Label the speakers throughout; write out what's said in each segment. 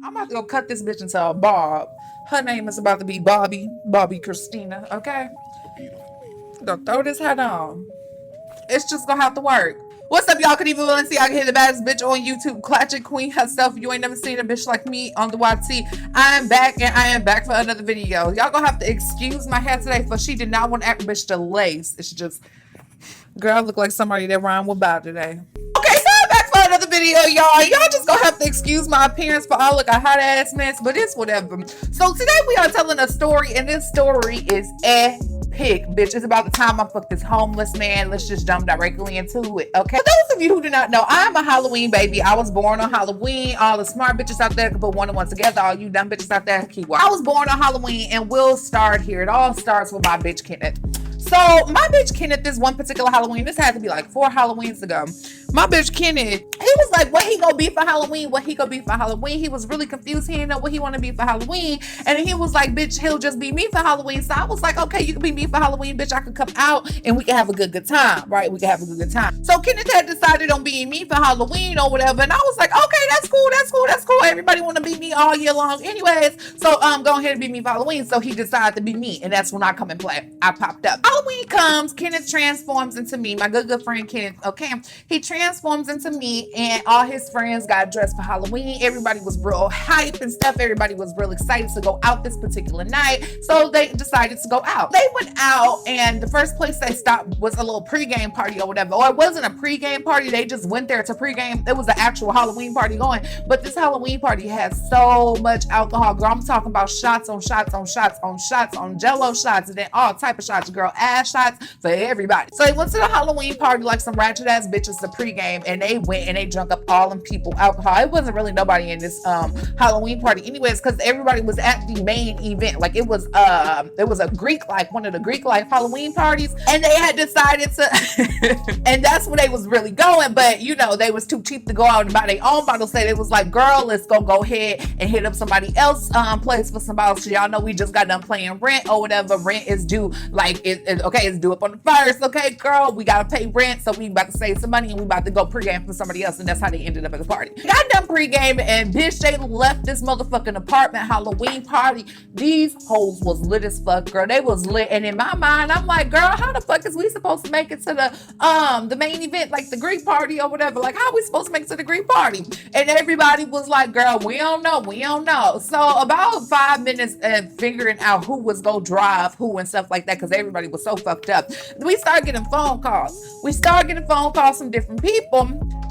Speaker 1: I'm about to go cut this bitch into a bob. Her name is about to be Bobby Christina, okay? Go throw this hat on. It's just gonna have to work. What's up, y'all? Kadeva will see I can hear the baddest bitch on YouTube, Clutching Queen herself. If you ain't never seen a bitch like me on the YT, I am back, and I am back for another video. Y'all gonna have to excuse my hair today, for she did not want to act bitch to lace. It's just, girl, I look like somebody that rhymed with bow today. Okay, so I'm back for another video, y'all. Y'all just gonna have to excuse my appearance for all look a hot ass mess, but it's whatever. So today we are telling a story, and this story is epic, bitch. It's about the time I fucked this homeless man. Let's just jump directly into it, okay? For those of you who do not know, I'm a Halloween baby. I was born on Halloween. All the smart bitches out there can put one and one together. All you dumb bitches out there, keyword. I was born on Halloween, and we'll start here. It all starts with my bitch Kenneth. So my bitch Kenneth, this one particular Halloween, this had to be like 4 Halloweens ago. My bitch Kenneth, he was like, what he gonna be for Halloween? What he gonna be for Halloween? He was really confused. He didn't know what he wanna be for Halloween. And he was like, bitch, he'll just be me for Halloween. So I was like, okay, you can be me for Halloween, bitch. I can come out and we can have a good time, right? We can have a good time. So Kenneth had decided on being me for Halloween or whatever. And I was like, okay, that's cool, that's cool, that's cool. Everybody wanna be me all year long anyways. So go ahead and be me for Halloween. So he decided to be me. And that's when I come and play. I popped up. Halloween comes, Kenneth transforms into me, my good friend Kenneth, okay? He transforms into me, and all his friends got dressed for Halloween. Everybody was real hype and stuff. Everybody was real excited to go out this particular night, so they decided to go out. They went out, and the first place they stopped was a little pregame party or whatever. Or it wasn't a pregame party, they just went there to pregame. It was an actual Halloween party going, but this Halloween party has so much alcohol, girl. I'm talking about shots on shots on shots on shots on jello shots, and then all type of shots, girl. Ass shots for everybody. So they went to the Halloween party like some ratchet ass bitches to pregame, and they went and they drunk up all them people alcohol. It wasn't really nobody in this Halloween party anyways, because everybody was at the main event. Like it was a Greek, like one of the Greek like Halloween parties, and they had decided to and that's where they was really going. But you know, they was too cheap to go out and buy their own bottles. So they was like, girl, let's go ahead and hit up somebody else place for some bottles. So y'all know we just got done playing rent or whatever. Rent is due, like it's due up on the first. Okay, girl, we gotta pay rent, so we about to save some money and we about to go pregame for somebody else. And that's how they ended up at the party. Got done pregame, and bitch, they left this motherfucking apartment Halloween party. These hoes was lit as fuck, girl. They was lit, and in my mind, I'm like, girl, how the fuck is we supposed to make it to the main event, like the Greek party or whatever? Like, how are we supposed to make it to the Greek party? And everybody was like, girl, we don't know. So about 5 minutes and figuring out who was gonna drive who and stuff like that, because everybody was so fucked up. We started getting phone calls. From different people,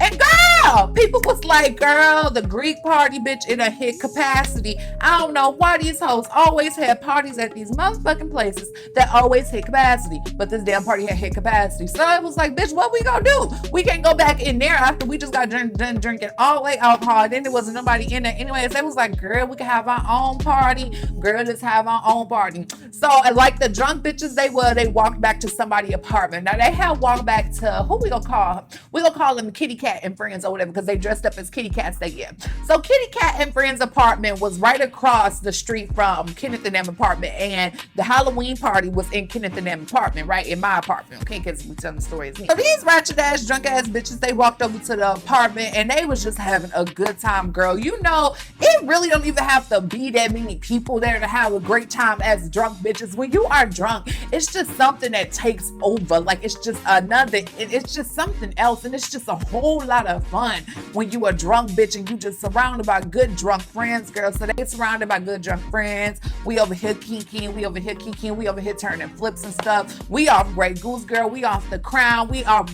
Speaker 1: and girl, people was like, girl, the Greek party, bitch, it a hit capacity. I don't know why these hoes always have parties at these motherfucking places that always hit capacity, but this damn party had hit capacity. So I was like, bitch, what we gonna do? We can't go back in there after we just got done drinking all the way alcohol. Then there wasn't nobody in there anyways. They was like, girl, we can have our own party. Girl, let's have our own party. So like the drunk bitches they walked back to somebody's apartment. Now they had walked back to, who we gonna call? We gonna call them Kitty Cat and Friends or whatever, because they dressed up as kitty cats they get. So Kitty Cat and Friends apartment was right across the street from Kenneth and them apartment, and the Halloween party was in Kenneth and them apartment, right in my apartment, okay, because we telling the stories here. So these ratchet ass drunk ass bitches, they walked over to the apartment and they was just having a good time, girl. You know, it really don't even have to be that many people there to have a great time as drunk bitches. When you are drunk, it's just something that takes over. Like it's just it's just something else, and it's just a whole lot of fun when you a drunk bitch and you just surrounded by good drunk friends, girl. So they surrounded by good drunk friends. We over here kinking, we over here turning flips and stuff. We off Grey Goose, girl. We off the Crown. We off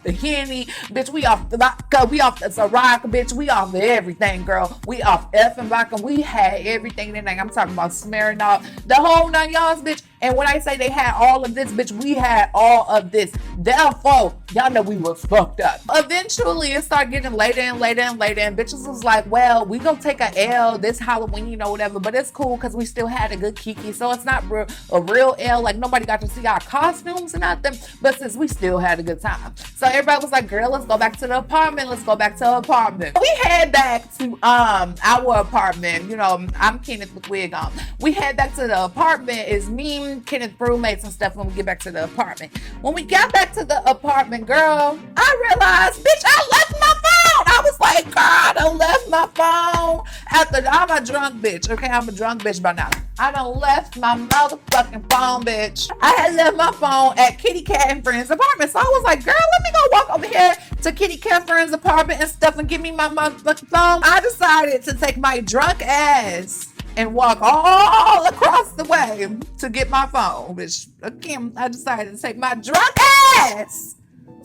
Speaker 1: the Henny, bitch. We off the vodka. We off the Ciroc, bitch. We off the everything, girl. We off effing vodka. We had everything in there. I'm talking about Smirnoff, the whole 9 yards, bitch. And when I say they had all of this, bitch, we had all of this. Therefore, y'all know we was fucked up. Eventually, it started getting later and bitches was like, well, we gonna take a L this Halloween or whatever, but it's cool because we still had a good kiki. So it's not a real L. Like, nobody got to see our costumes and nothing, but since we still had a good time. So everybody was like, girl, let's go back to the apartment. We head back to our apartment. You know, I'm Kenneth with wig on. We head back to the apartment. It's me, Kenneth, roommates and stuff when we get back to the apartment. When we got back to the apartment, girl, I realized, bitch, I left my phone. I was like, girl, I done left my phone I'm a drunk bitch, okay? I'm a drunk bitch by now. I done left my motherfucking phone, bitch. I had left my phone at Kitty Cat and Friends' apartment. So I was like, girl, let me go walk over here to Kitty Cat Friends' apartment and stuff and give me my motherfucking phone. I decided to take my drunk ass and walk all across the way to get my phone, which again, I decided to take my drunk ass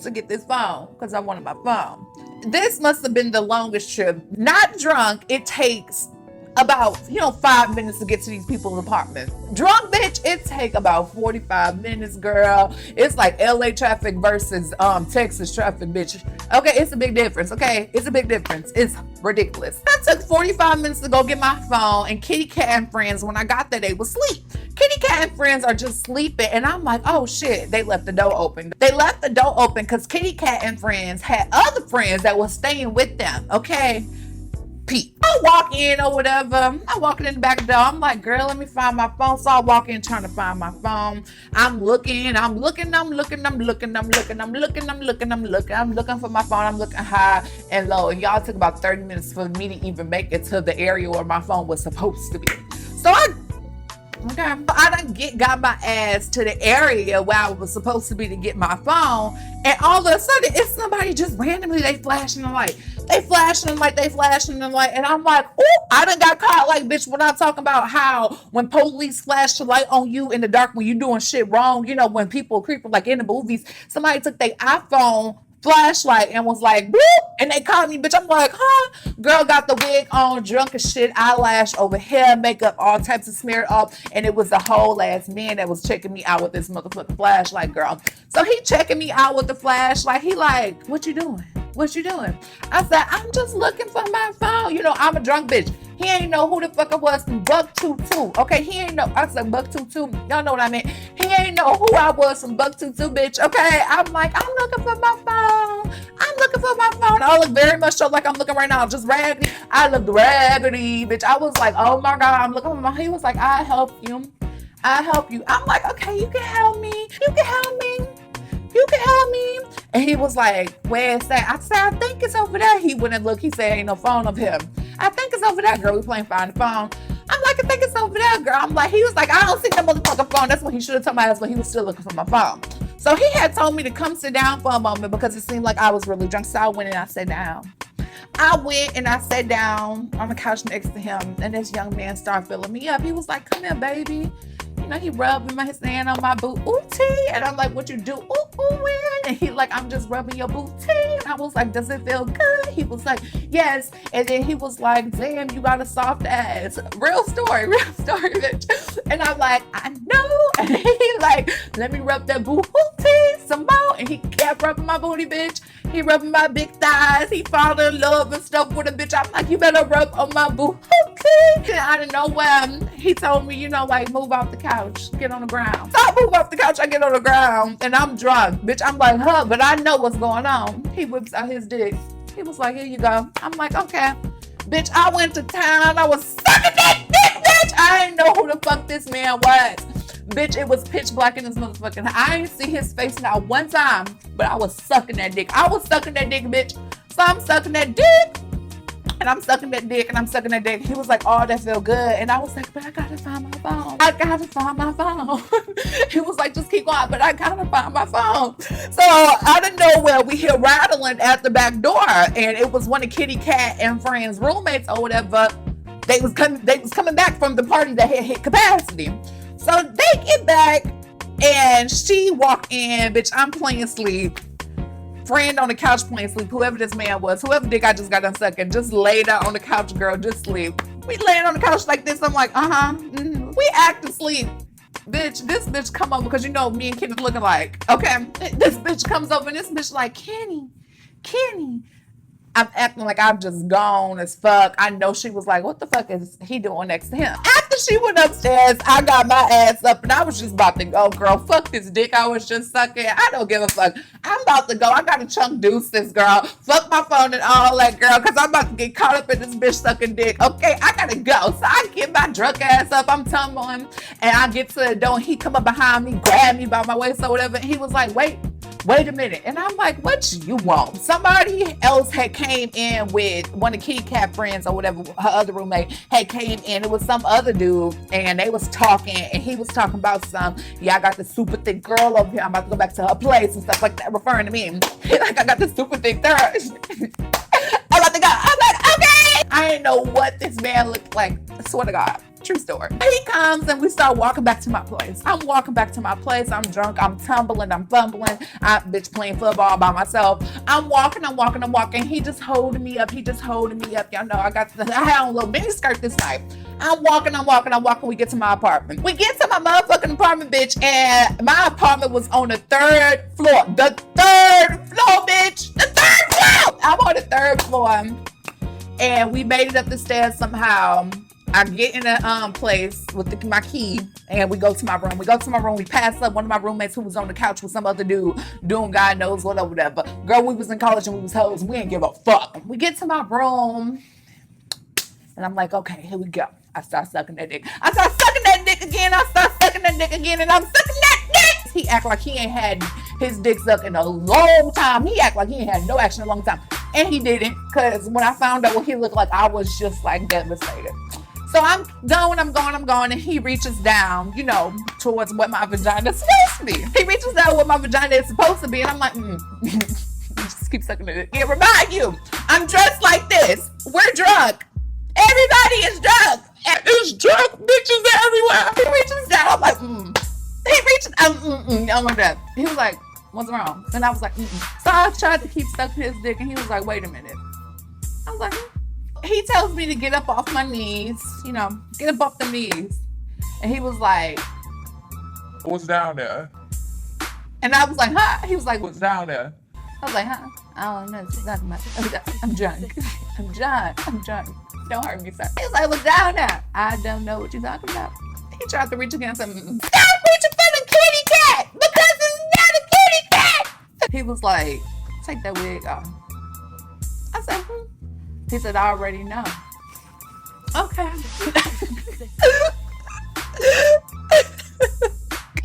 Speaker 1: to get this phone because I wanted my phone. This must have been the longest trip. Not drunk, it takes about 5 minutes to get to these people's apartment. Drunk bitch, it take about 45 minutes, girl. It's like LA traffic versus Texas traffic, bitch. Okay, it's a big difference. Okay, it's a big difference. It's ridiculous. I took 45 minutes to go get my phone, and Kitty Cat and Friends, when I got there, they was asleep. Kitty Cat and Friends are just sleeping, and I'm like, oh shit, they left the door open. They left the door open because Kitty Cat and Friends had other friends that was staying with them. Okay. Pete. I walk in or whatever. I walk in the back door. I'm like, girl, let me find my phone. So I walk in trying to find my phone. I'm looking for my phone. I'm looking high and low. And y'all took about 30 minutes for me to even make it to the area where my phone was supposed to be. So I done got my ass to the area where I was supposed to be to get my phone, and all of a sudden it's somebody just randomly, they flashing the light, and I'm like, oh, I done got caught. Like, bitch, when I'm talking about how when police flash the light on you in the dark when you doing shit wrong, when people creeping, like in the movies, somebody took their iPhone flashlight and was like, boop, and they caught me, bitch. I'm like, huh? Girl got the wig on, drunk as shit, eyelash over here, makeup, all types of smeared up, and it was a whole ass man that was checking me out with this motherfucking flashlight, girl. So he checking me out with the flashlight. He like, what you doing? What you doing? I said, I'm just looking for my phone. I'm a drunk bitch. He ain't know who the fuck I was from Buck 22. Okay, he ain't know. I said Buck 22. Y'all know what I mean. He ain't know who I was from Buck 22, bitch. Okay, I'm like, I'm looking for my phone. I look very much so like I'm looking right now, just raggedy. I looked raggedy, bitch. I was like, oh my God, I'm looking for my. He was like, I'll help you. I'm like, okay, you can help me. And he was like, where is that? I said, I think it's over there. He went and looked. He said, ain't no phone of him. I think it's over there, girl. We playing find the phone. I'm like, I think it's over there, girl. I'm like, he was like, I don't see that motherfucking phone. That's what he should have told my ass, but he was still looking for my phone. So he had told me to come sit down for a moment because it seemed like I was really drunk. So I went and I sat down. I sat down on the couch next to him, and this young man started filling me up. He was like, come here, baby. He rubbing his hand on my booty, and I'm like, what you do? Ooh, and he like, I'm just rubbing your booty. And I was like, does it feel good? He was like, yes. And then he was like, damn, you got a soft ass. Real story, bitch. And I'm like, I know. And he like, let me rub that booty some more. And he kept rubbing my booty, bitch. He rubbing my big thighs. He falling in love and stuff with a bitch. I'm like, you better rub on my booty. And out of nowhere, he told me, like, move off the couch, get on the ground. So I move off the couch, I get on the ground, and I'm drunk, bitch. I'm like, huh, but I know what's going on. He whips out his dick. He was like, here you go. I'm like, okay. Bitch, I went to town. I was sucking that dick, bitch. I didn't know who the fuck this man was. Bitch, it was pitch black in his motherfucking. I didn't see his face not one time, but I was sucking that dick. Bitch. So I'm sucking that dick. And I'm sucking that dick and I'm sucking that dick. He was like, oh, that feel good. And I was like, but I gotta find my phone. He was like, just keep going, but I gotta find my phone. So out of nowhere, we hear rattling at the back door. And it was one of Kitty Cat and Friends' roommates or whatever. They was coming back from the party that had hit capacity. So they get back and she walked in, bitch, I'm playing sleep. Friend on the couch playing sleep, whoever this man was, whoever dick I just got done sucking, just laid out on the couch, girl, just sleep. We laying on the couch like this. I'm like, we act asleep. Bitch, this bitch come over because me and Kenneth looking like, okay. This bitch comes over and this bitch like, Kenny. I'm acting like I'm just gone as fuck. I know she was like, what the fuck is he doing next to him? After she went upstairs, I got my ass up and I was just about to go, girl. Fuck this dick I was just sucking. I don't give a fuck. I'm about to go. I got to chunk deuces, girl. Fuck my phone and all that, girl, because I'm about to get caught up in this bitch sucking dick. Okay, I got to go. So I get my drunk ass up. I'm tumbling and I get to the door and he come up behind me, grab me by my waist or whatever. And he was like, wait, wait a minute. And I'm like, what you want? Somebody else had came in with one of Kitty Cat friends or whatever, her other roommate had came in. It was some other dude, and they was talking, and he was talking about I got this super thick girl over here. I'm about to go back to her place and stuff like that, referring to me. Like, I got this super thick girl. I'm about to go. I'm like, okay. I didn't know what this man looked like. I swear to God. True story. He comes and we start walking back to my place. I'm walking back to my place. I'm drunk. I'm tumbling. I'm fumbling. I'm bitch playing football by myself. I'm walking. He just holding me up. Y'all know I had on a little mini skirt this night. I'm walking. We get to my apartment. We get to my motherfucking apartment, bitch. And my apartment was on the 3rd floor. The 3rd floor, bitch. The 3rd floor. I'm on the 3rd floor. And we made it up the stairs somehow. I get in a place with my key, and we go to my room. We pass up one of my roommates who was on the couch with some other dude doing God knows whatever. Girl, we was in college and we was hoes. We didn't give a fuck. We get to my room, and I'm like, okay, here we go. I start sucking that dick. And I'm sucking that dick. He act like he ain't had his dick sucked in a long time. He act like he ain't had no action in a long time. And he didn't, because when I found out what he looked like, I was just like devastated. So I'm going, and he reaches down, towards what my vagina is supposed to be. He reaches down what my vagina is supposed to be, and I'm like, just keep sucking it. Yeah, remind you, I'm dressed like this. We're drunk. Everybody is drunk. There's drunk bitches everywhere. He reaches down, I'm like, He reaches, oh my God. He was like, what's wrong? And I was like, So I tried to keep sucking his dick, and he was like, wait a minute. I was like, He tells me to get up off my knees, get up off the knees. And he was like,
Speaker 2: what's down there?
Speaker 1: And I was like, huh? He was like,
Speaker 2: what's down there?
Speaker 1: I was like, huh? I don't know. I'm drunk. I'm drunk. Don't hurt me, sir. He was like, what's down there? I don't know what you're talking about. He tried to reach against him. Stop reaching for the kitty cat, because it's not a kitty cat. He was like, take that wig off. I said, He said, I already know. Okay.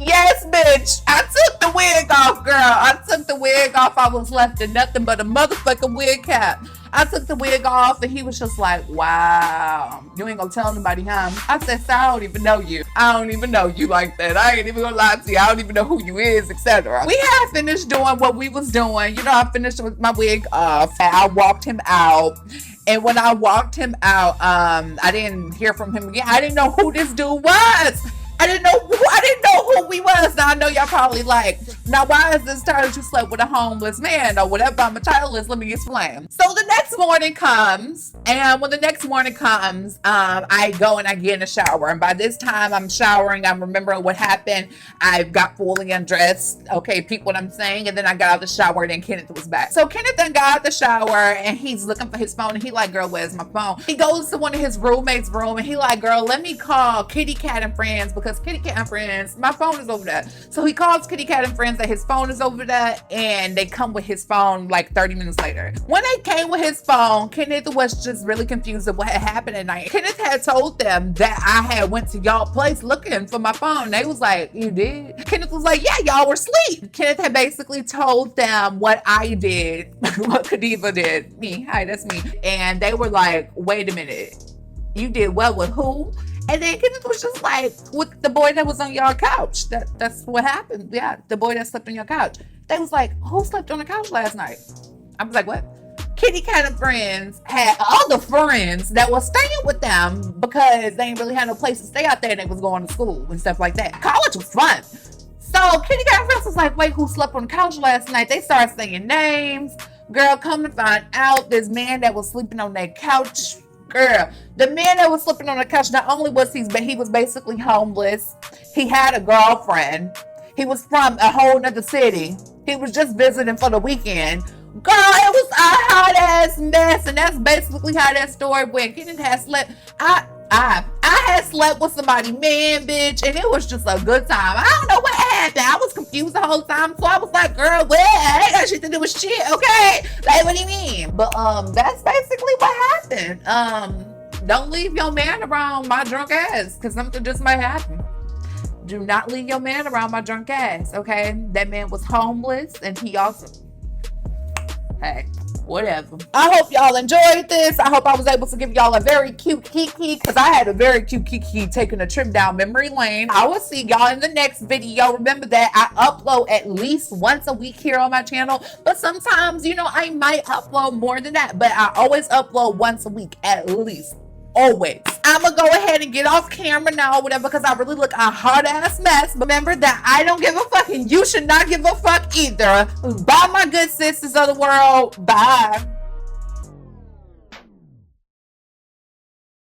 Speaker 1: Yes, bitch. I took the wig off, girl. I was left in nothing but a motherfucking wig cap. I took the wig off, and he was just like, wow. You ain't gonna tell nobody, huh? I said, sir, I don't even know you. I don't even know you like that. I ain't even gonna lie to you. I don't even know who you is, etc. We had finished doing what we was doing. I finished with my wig off. I walked him out. And when I walked him out, I didn't hear from him again. I didn't know who this dude was. I didn't know who he was. Now I know y'all probably like, now why is this time that you slept with a homeless man or whatever? I'm a childless. Let me explain. So the next morning comes, and when the next morning comes, I go and I get in the shower. And by this time I'm showering, I'm remembering what happened. I got fully undressed. Okay, peep what I'm saying. And then I got out of the shower, and then Kenneth was back. So Kenneth then got out of the shower, and he's looking for his phone, and he like, girl, where's my phone? He goes to one of his roommates' room, and he like, girl, let me call Kitty Cat and Friends, because Kitty Cat and Friends, my phone is over there. So he calls Kitty Cat and Friends that his phone is over there, and they come with his phone like 30 minutes later. When they came with his phone, Kenneth was just really confused at what had happened at night. Kenneth had told them that I had went to y'all place looking for my phone. They was like, you did? Kenneth was like, yeah, y'all were asleep. Kenneth had basically told them what I did, what Kadeva did. Me, hi, that's me. And they were like, wait a minute, you did what with who? And then Kenneth was just like, with the boy that was on your couch. That's what happened. Yeah, the boy that slept on your couch. They was like, who slept on the couch last night? I was like, what? Kitty Cat and Friends had other friends that were staying with them because they didn't really have no place to stay out there, and they was going to school and stuff like that. College was fun. So Kitty Cat and Friends was like, wait, who slept on the couch last night? They started saying names. Girl, come to find out, this man that was sleeping on that couch, girl, the man that was sleeping on the couch, not only was he was basically homeless, he had a girlfriend. He was from a whole nother city. He was just visiting for the weekend. Girl, it was a hot ass mess, and that's basically how that story went. Kenneth had slept. I had slept with somebody, man, bitch, and it was just a good time. I don't know what happened. I was confused the whole time, so I was like, girl, well, I ain't got shit to do with shit, okay? Like, what do you mean? But that's basically what happened. Don't leave your man around my drunk ass, because something just might happen. Do not leave your man around my drunk ass, okay? That man was homeless and he also... Hey, whatever. I hope y'all enjoyed this. I hope I was able to give y'all a very cute kiki, because I had a very cute kiki taking a trip down memory lane. I will see y'all in the next video. Remember that I upload at least once a week here on my channel, but sometimes, you know, I might upload more than that, but I always upload once a week at least. Always. I'm gonna go ahead and get off camera now or whatever, because I really look a hard ass mess. But remember that I don't give a fuck and you should not give a fuck either. Bye, my good sisters of the world. Bye.